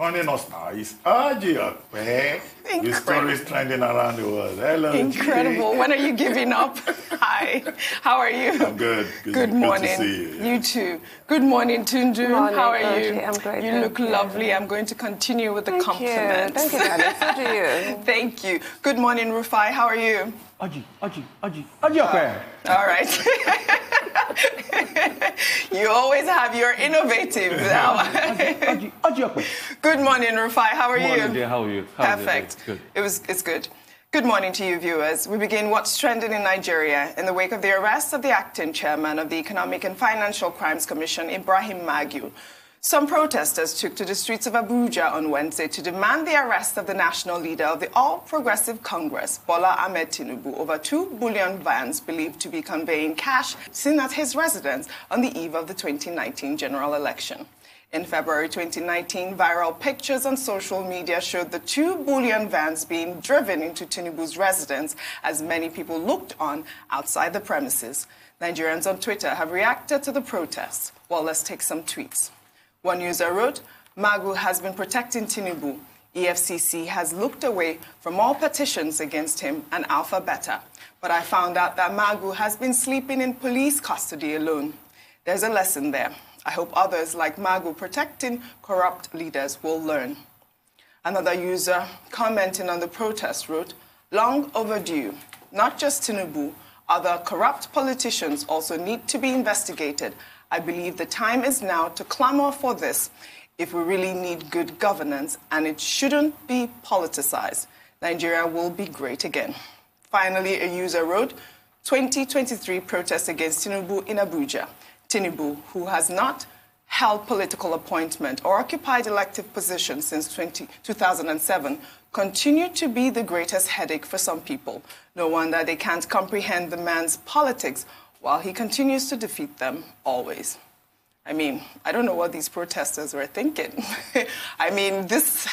Joining us now is Ojy Okpe. The story is trending around the world. Hello, Incredible. G. When are you giving up? Hi. How are you? I'm good. Good morning. Good to see you. You too. Good morning, Tinubu. Good morning, How are Ojy. you? I'm great. You look lovely. I'm going to continue with the compliments. Thank you, darling. So do you. Thank you. Good morning, Rufai. How are you? Ojy Okpe. All right. You always have your innovative now. Ojy Okpe. Good morning, Rufai. How are you? Good morning, dear. How are you? How's it Perfect. going? Good. It's good. Good morning to you, viewers. We begin what's trending in Nigeria in the wake of the arrest of the acting chairman of the Economic and Financial Crimes Commission, Ibrahim Magu. Some protesters took to the streets of Abuja on Wednesday to demand the arrest of the national leader of the All Progressive Congress, Bola Ahmed Tinubu, over 2 bullion vans believed to be conveying cash seen at his residence on the eve of the 2019 general election. In February 2019, viral pictures on social media showed the 2 bullion vans being driven into Tinubu's residence as many people looked on outside the premises. Nigerians on Twitter have reacted to the protests. Well, let's take some tweets. One user wrote, Magu has been protecting Tinubu. EFCC has looked away from all petitions against him and Alpha Beta. But I found out that Magu has been sleeping in police custody alone. There's a lesson there. I hope others like Magu protecting corrupt leaders will learn. Another user commenting on the protest wrote, long overdue. Not just Tinubu, other corrupt politicians also need to be investigated. I believe the time is now to clamor for this if we really need good governance, and it shouldn't be politicized. Nigeria will be great again. Finally, a user wrote, 2023 protests against Tinubu in Abuja. Tinubu, who has not held political appointment or occupied elective positions since 2007, continued to be the greatest headache for some people. No wonder they can't comprehend the man's politics while he continues to defeat them always. I mean, I don't know what these protesters were thinking. I mean, this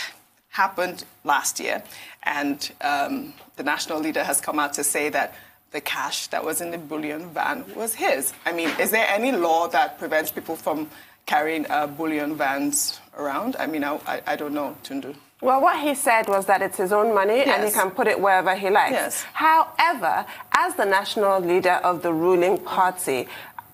happened last year, and the national leader has come out to say that the cash that was in the bullion van was his. I mean, is there any law that prevents people from carrying bullion vans around? I mean, I don't know, Tundu. Well, what he said was that it's his own money and he can put it wherever he likes. Yes. However, as the national leader of the ruling party,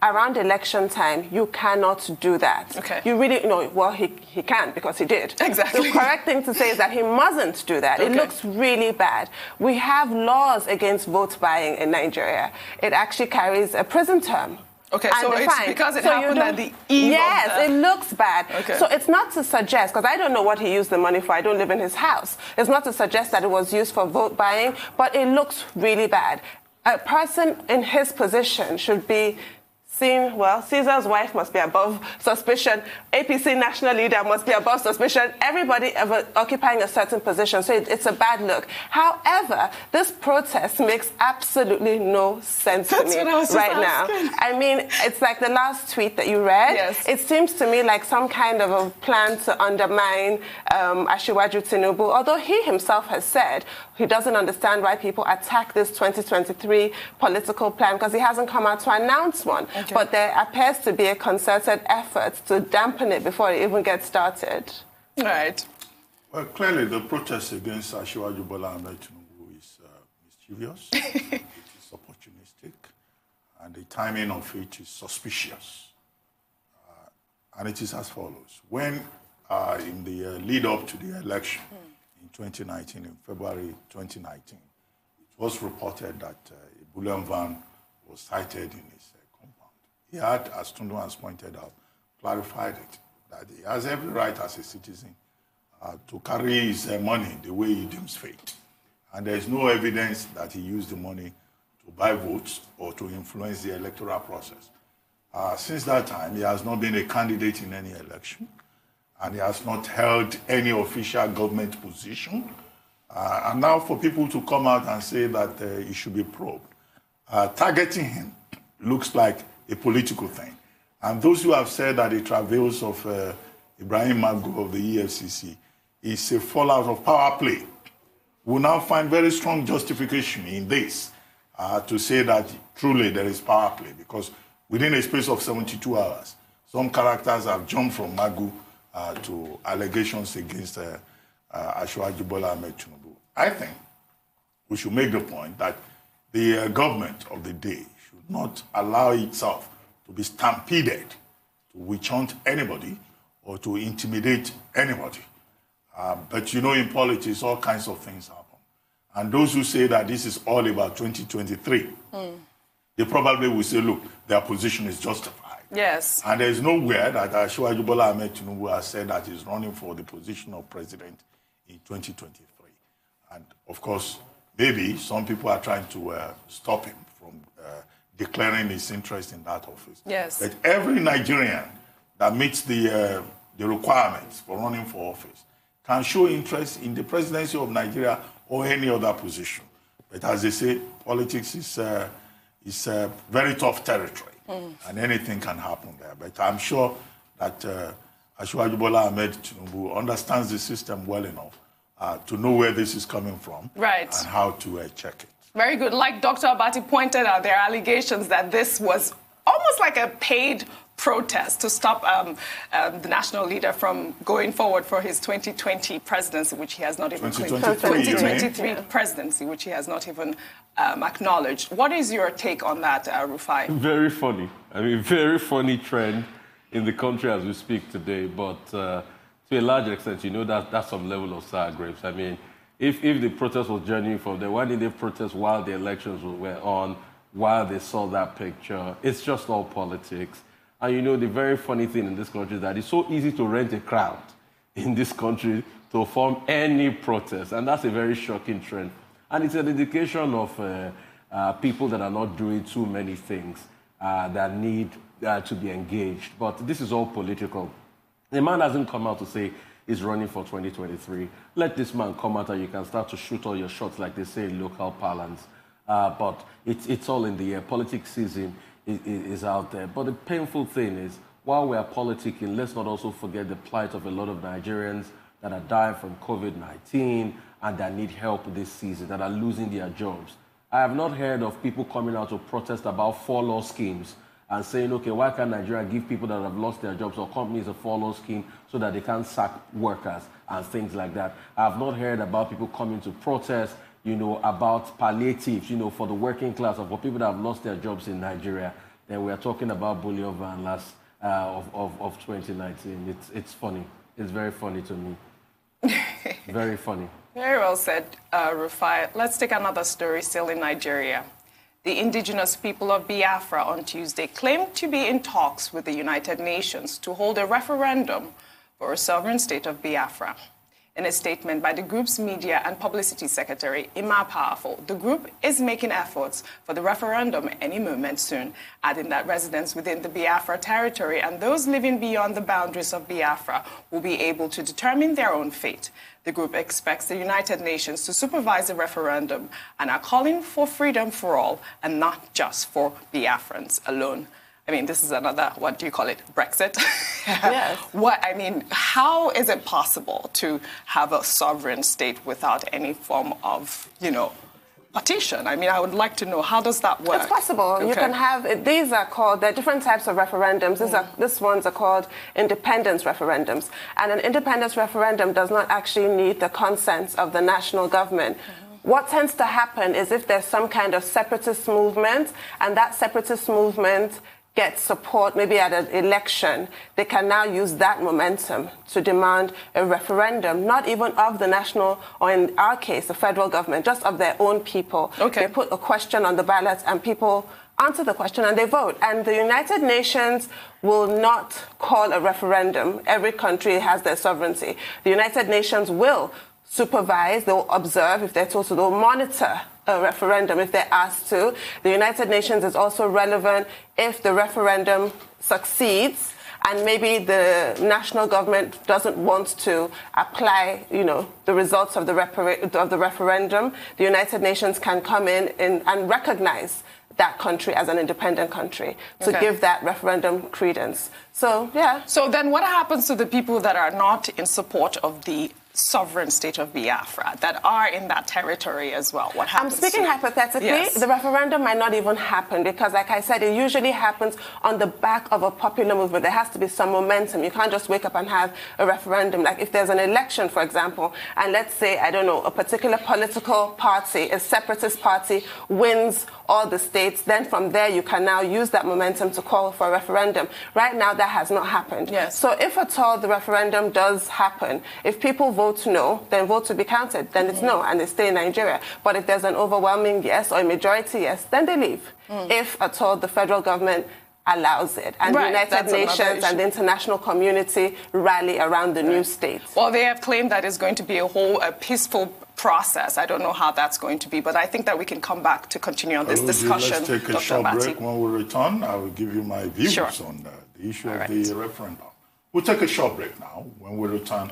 around election time, you cannot do that. Okay. You really, well, he can because he did. Exactly. The correct thing to say is that he mustn't do that. Okay. It looks really bad. We have laws against vote buying in Nigeria. It actually carries a prison term. Okay, so it's because it happened at the eve Yes, of the... it looks bad. Okay. So it's not to suggest, because I don't know what he used the money for. I don't live in his house. It's not to suggest that it was used for vote buying, but it looks really bad. A person in his position should be seen, well, Caesar's wife must be above suspicion. APC national leader must be above suspicion. Everybody ever occupying a certain position. So it's a bad look. However, this protest makes absolutely no sense to me right now. I mean, it's like the last tweet that you read. Yes. It seems to me like some kind of a plan to undermine Asiwaju Tinubu, although he himself has said he doesn't understand why people attack this 2023 political plan because he hasn't come out to announce one. Okay. But there appears to be a concerted effort to dampen it before it even gets started. Right. Well, clearly the protest against Asiwaju Bola Ahmed Tinubu is mischievous, it is opportunistic, and the timing of it is suspicious. And it is as follows. When in the lead up to the election in 2019, in February 2019, it was reported that a bullion van was sighted in his compound. He had, as Tundu has pointed out, clarified it, that he has every right as a citizen to carry his money the way he deems fit. And there is no evidence that he used the money to buy votes or to influence the electoral process. Since that time, he has not been a candidate in any election, and he has not held any official government position. And now for people to come out and say that he should be probed, targeting him looks like a political thing. And those who have said that the travails of Ibrahim Magu of the EFCC is a fallout of power play will now find very strong justification in this to say that truly there is power play, because within a space of 72 hours, some characters have jumped from Magu to allegations against Asiwaju Bola Ahmed Tinubu. I think we should make the point that the government of the day should not allow itself to be stampeded to witch hunt anybody or to intimidate anybody. But you know, in politics, all kinds of things happen. And those who say that this is all about 2023, they probably will say, look, their position is justified. Yes. And there is nowhere that Asiwaju Bola Ahmed Tinubu has said that he's running for the position of president in 2023. And of course, maybe some people are trying to stop him from declaring his interest in that office. Yes. But every Nigerian that meets the requirements for running for office can show interest in the presidency of Nigeria or any other position. But as they say, politics is very tough territory, and anything can happen there. But I'm sure that Asiwaju Bola Ahmed Tinubu understands the system well enough to know where this is coming from, right, and how to check it. Very good. Like Dr. Abati pointed out, there are allegations that this was almost like a paid protest to stop the national leader from going forward for his 2020 presidency, which he has not even 2023 presidency, which he has not even acknowledged. What is your take on that, Rufai? Very funny. I mean, very funny trend in the country as we speak today. But to a large extent, you know, that's some level of sour grapes. I mean, if the protest was genuine from there, why did they protest while the elections were on, while they saw that picture? It's just all politics. And you know, the very funny thing in this country is that it's so easy to rent a crowd in this country to form any protest. And that's a very shocking trend. And it's an indication of people that are not doing too many things that need to be engaged. But this is all political. The man hasn't come out to say he's running for 2023. Let this man come out and you can start to shoot all your shots, like they say in local parlance. But it's all in the air. Politics season is out there. But the painful thing is, while we are politicking, let's not also forget the plight of a lot of Nigerians that are dying from COVID-19 and that need help this season, that are losing their jobs. I have not heard of people coming out to protest about furlough schemes and saying, okay, why can't Nigeria give people that have lost their jobs or companies a furlough scheme so that they can't sack workers and things like that. I have not heard about people coming to protest, you know, about palliatives, you know, for the working class or for people that have lost their jobs in Nigeria. Then we are talking about bullion van last of 2019. It's funny. It's very funny to me. Very funny. Very well said, Rufai. Let's take another story still in Nigeria. The Indigenous People of Biafra on Tuesday claimed to be in talks with the United Nations to hold a referendum for a sovereign state of Biafra. In a statement by the group's media and publicity secretary, Ima Powerful, the group is making efforts for the referendum any moment soon, adding that residents within the Biafra territory and those living beyond the boundaries of Biafra will be able to determine their own fate. The group expects the United Nations to supervise the referendum and are calling for freedom for all and not just for Biafrans alone. I mean, this is another, what do you call it, Brexit? Yes. How is it possible to have a sovereign state without any form of, you know, partition? I mean, I would like to know, how does that work? It's possible. Okay. You can have, these are called, there are different types of referendums. These ones are called independence referendums. And an independence referendum does not actually need the consent of the national government. What tends to happen is if there's some kind of separatist movement, and that separatist movement get support maybe at an election, they can now use that momentum to demand a referendum, not even of the national, or in our case, the federal government, just of their own people. Okay. They put a question on the ballot and people answer the question and they vote. And the United Nations will not call a referendum. Every country has their sovereignty. The United Nations will supervise, they'll observe if they're told to, they'll monitor a referendum if they're asked to. The United Nations is also relevant if the referendum succeeds and maybe the national government doesn't want to apply, you know, the results of the referendum. The United Nations can come in and recognize that country as an independent country to give that referendum credence. So, yeah. So then what happens to the people that are not in support of the sovereign state of Biafra that are in that territory as well? What happens? I'm speaking hypothetically. Yes. The referendum might not even happen because, like I said, it usually happens on the back of a popular movement. There has to be some momentum. You can't just wake up and have a referendum. Like if there's an election, for example, and let's say, I don't know, a particular political party, a separatist party, wins all the states, then from there you can now use that momentum to call for a referendum. Right now, that has not happened. Yes. So if at all the referendum does happen, if people vote no, then vote to be counted, then it's no, and they stay in Nigeria. But if there's an overwhelming yes or a majority yes, then they leave. If at all the federal government allows it. And Right, the United that's another Nations issue. and the international community rally around the new state. Well, they have claimed that it's going to be a peaceful process. I don't know how that's going to be, but I think that we can come back to continue on this discussion. Let's take a Dr. short Abati. break. When we return, I will give you my views Sure. on the issue All of right. the referendum. We'll take a short break now. When we return,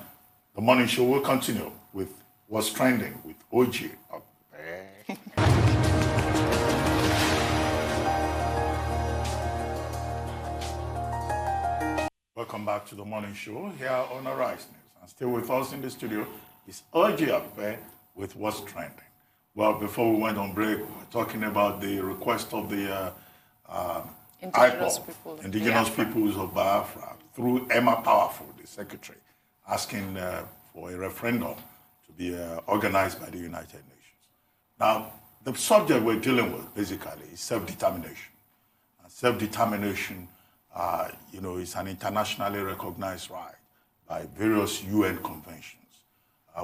the morning show will continue with What's Trending with Ojy Okpe. Welcome back to the morning show here on Arise News. And still with us in the studio is Ojy Okpe with What's Trending. Well, before we went on break, we were talking about the request of the Indigenous IPOB, People of Indigenous Biafra. Peoples of Biafra, through Emma Powerful, the secretary, asking for a referendum to be organized by the United Nations. Now, the subject we're dealing with, basically, is self-determination. And self-determination, is an internationally recognized right by various UN conventions.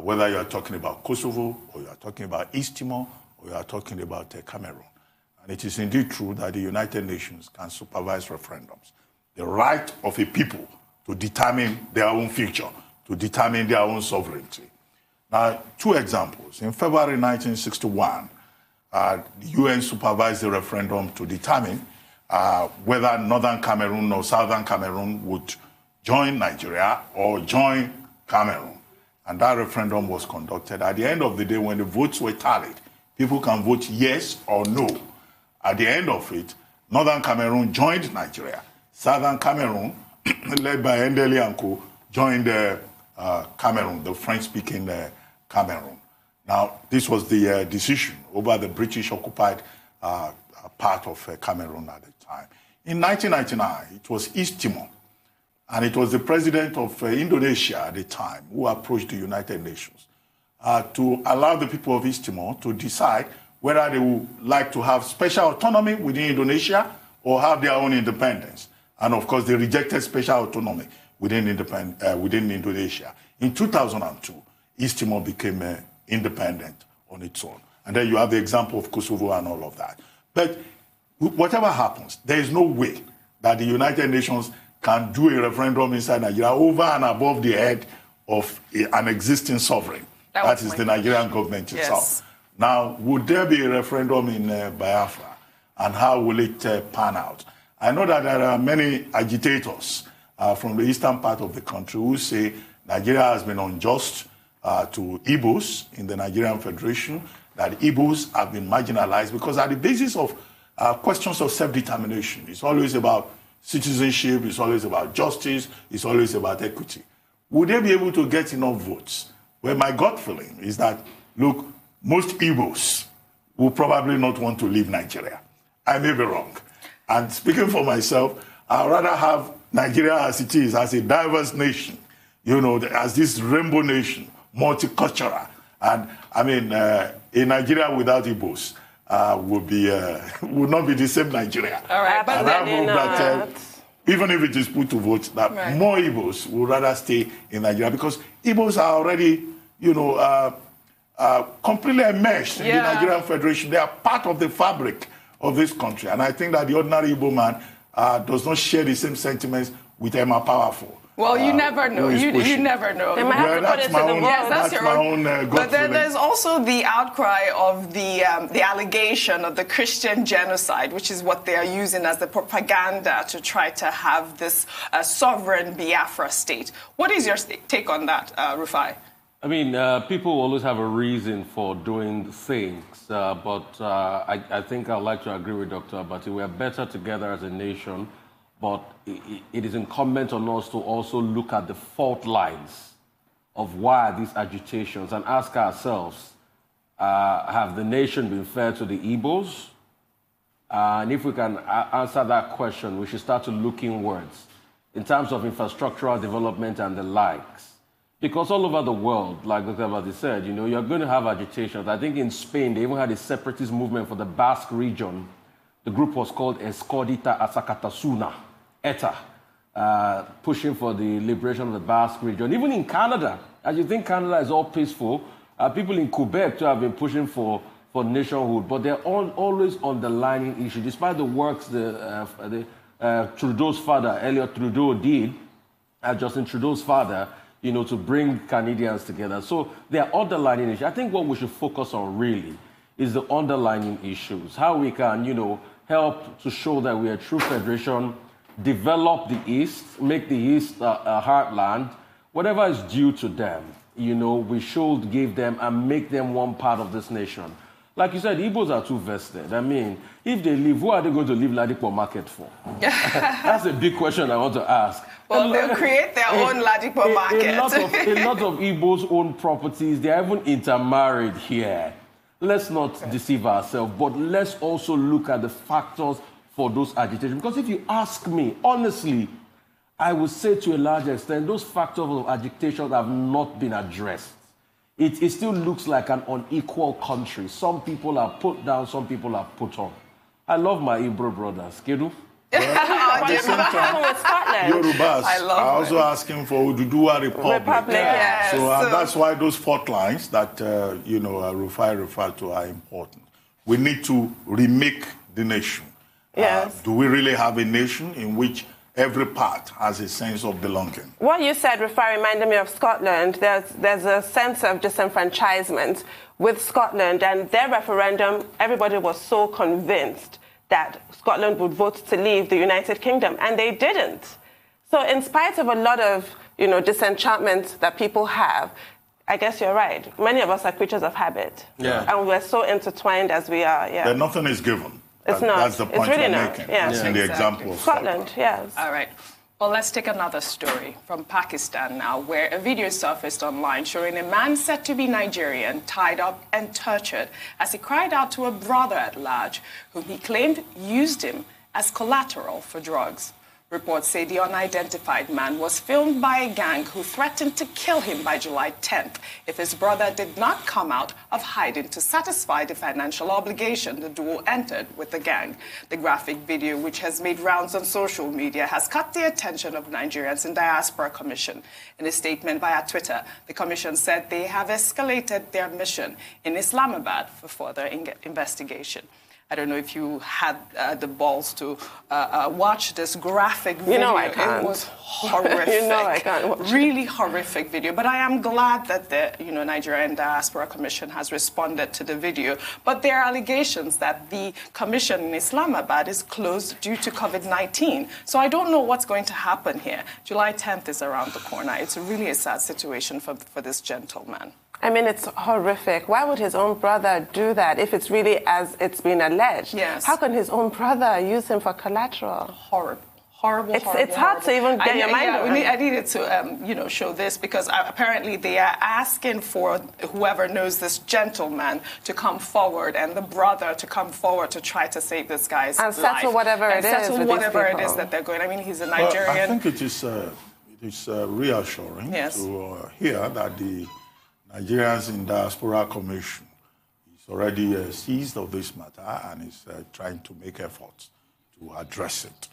Whether you are talking about Kosovo, or you are talking about East Timor, or you are talking about Cameroon. And it is indeed true that the United Nations can supervise referendums. The right of a people to determine their own future, to determine their own sovereignty. Now, two examples. In February 1961, the UN supervised the referendum to determine whether Northern Cameroon or Southern Cameroon would join Nigeria or join Cameroon. And that referendum was conducted. At the end of the day, when the votes were tallied, people can vote yes or no. At the end of it, Northern Cameroon joined Nigeria. Southern Cameroon, led by Ndeli and Co., joined Cameroon, the French-speaking Cameroon. Now, this was the decision over the British-occupied part of Cameroon at the time. In 1999, it was East Timor, and it was the president of Indonesia at the time who approached the United Nations to allow the people of East Timor to decide whether they would like to have special autonomy within Indonesia or have their own independence. And of course, they rejected special autonomy within Indonesia. In 2002, East Timor became independent on its own. And then you have the example of Kosovo and all of that. But whatever happens, there is no way that the United Nations can do a referendum inside Nigeria over and above the head of an existing sovereign. That is the Nigerian government itself. Yes. Now, would there be a referendum in Biafra? And how will it pan out? I know that there are many agitators from the eastern part of the country who say Nigeria has been unjust to Igbos in the Nigerian Federation, that Igbos have been marginalized, because at the basis of questions of self-determination, it's always about citizenship, it's always about justice, it's always about equity. Would they be able to get enough votes? Well, my gut feeling is that, look, most Igbos will probably not want to leave Nigeria. I may be wrong. And speaking for myself, I'd rather have Nigeria as it is, as a diverse nation, as this rainbow nation, multicultural. And I mean, a Nigeria without Igbos would not be the same Nigeria. All right, but and I hope that even if it is put to vote, that more Igbos would rather stay in Nigeria, because Igbos are already, completely immersed in the Nigerian Federation. They are part of the fabric of this country. And I think that the ordinary Igbo man does not share the same sentiments with Emma Powerful. Well, you never know. You never know. They might have to put it to the vote. Yes, that's my own But there's also the outcry of the allegation of the Christian genocide, which is what they are using as the propaganda to try to have this sovereign Biafra state. What is your take on that, Rufai? I mean, people always have a reason for doing things, but I think I'd like to agree with Dr. Abati. We are better together as a nation, but it is incumbent on us to also look at the fault lines of why these agitations and ask ourselves, have the nation been fair to the Igbos? And if we can answer that question, we should start to look inwards in terms of infrastructural development and the likes. Because all over the world, like Dr. Abadi said, you know, you're going to have agitations. I think in Spain, they even had a separatist movement for the Basque region. The group was called Escodita Asacatasuna, ETA, pushing for the liberation of the Basque region. Even in Canada, as you think Canada is all peaceful, people in Quebec too have been pushing for nationhood, but they're always underlining issues. Despite the works Trudeau's father, Elliot Trudeau, did, Justin Trudeau's father, you know, to bring Canadians together. So they are underlining issues. I think what we should focus on really is the underlining issues, how we can, you know, help to show that we are a true federation, develop the East, make the East a heartland, whatever is due to them, you know, we should give them and make them one part of this nation. Like you said, Igbos are too vested. I mean, if they leave, who are they going to leave Ladipo market for? That's a big question I want to ask. Well, they'll create their own Ladipo market. A lot of Igbos own properties. They are even intermarried here. Let's not deceive ourselves, but let's also look at the factors for those agitations. Because if you ask me, honestly, I would say to a large extent, those factors of agitation have not been addressed. It still looks like an unequal country. Some people are put down, some people are put on. I love my Igbo brothers. Kedu? At the same time, Yorubas are also asking for Oduduwa Republic. Yes. So that's why those 4 lines that, you know, Rufai referred to are important. We need to remake the nation. Yes. Do we really have a nation in which every part has a sense of belonging? What you said, Rufai, reminded me of Scotland. There's a sense of disenfranchisement with Scotland, and their referendum, everybody was so convinced that Scotland would vote to leave the United Kingdom, and they didn't. So in spite of a lot of, you know, disenchantment that people have, I guess you're right. Many of us are creatures of habit. Yeah. And we're so intertwined as we are. Yeah. That nothing is given. It's not. That's the point it's really you're not. making. Yeah. That's in the example of Scotland, yes. All right. Well, let's take another story from Pakistan now, where a video surfaced online showing a man said to be Nigerian tied up and tortured as he cried out to a brother at large, whom he claimed used him as collateral for drugs. Reports say the unidentified man was filmed by a gang who threatened to kill him by July 10th if his brother did not come out of hiding to satisfy the financial obligation the duo entered with the gang. The graphic video, which has made rounds on social media, has caught the attention of Nigerians in Diaspora Commission. In a statement via Twitter, the commission said they have escalated their mission in Islamabad for further investigation. I don't know if you had the balls to watch this graphic video. You know I can't. It was horrific. You know I can't watch really horrific video. But I am glad that the Nigerian Diaspora Commission has responded to the video. But there are allegations that the commission in Islamabad is closed due to COVID-19. So I don't know what's going to happen here. July 10th is around the corner. It's really a sad situation for this gentleman. I mean, it's horrific. Why would his own brother do that if it's really as it's been alleged? Yes. How can his own brother use him for collateral? Horrible. It's hard to even get your mind around. I needed to, show this because apparently they are asking for whoever knows this gentleman to come forward and the brother to come forward to try to save this guy's life. And settle whatever it is settle whatever it is that they're going. I mean, he's a Nigerian. Well, I think it is reassuring to hear that the Nigerians in Diaspora Commission is already seized of this matter and is trying to make efforts to address it.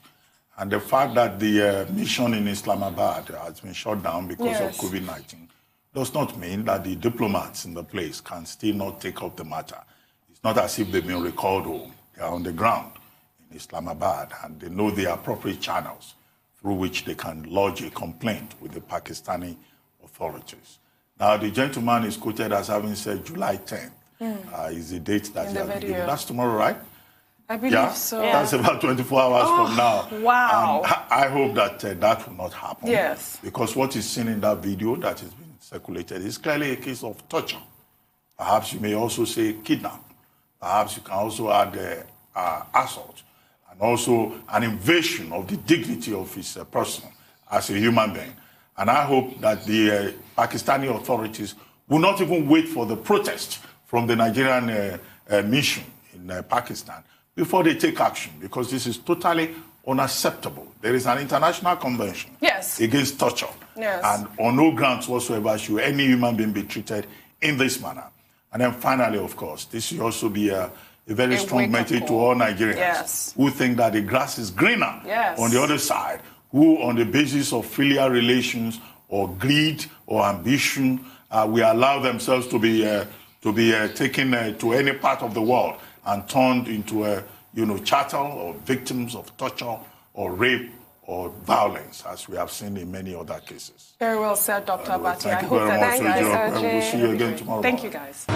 And the fact that the mission in Islamabad has been shut down because of COVID-19 does not mean that the diplomats in the place can still not take up the matter. It's not as if they've been recalled home. They are on the ground in Islamabad and they know the appropriate channels through which they can lodge a complaint with the Pakistani authorities. Now, the gentleman is quoted as having said July 10th is the date that he has been given. That's tomorrow, right? I believe so. Yeah. That's about 24 hours from now. Wow. And I hope that that will not happen. Yes. Because what is seen in that video that is being circulated is clearly a case of torture. Perhaps you may also say kidnap. Perhaps you can also add assault. And also an invasion of the dignity of his person as a human being. And I hope that the Pakistani authorities will not even wait for the protest from the Nigerian mission in Pakistan before they take action, because this is totally unacceptable. There is an international convention against torture. And on no grounds whatsoever should any human being be treated in this manner. And then finally, of course, this should also be a very strong message to all Nigerians who think that the grass is greener on the other side, who on the basis of filial relations or greed or ambition will allow themselves to be taken to any part of the world and turned into chattel or victims of torture or rape or violence, as we have seen in many other cases. Very well said, Dr. Abati. Thank you very much. We'll see you again tomorrow. Thank you, guys.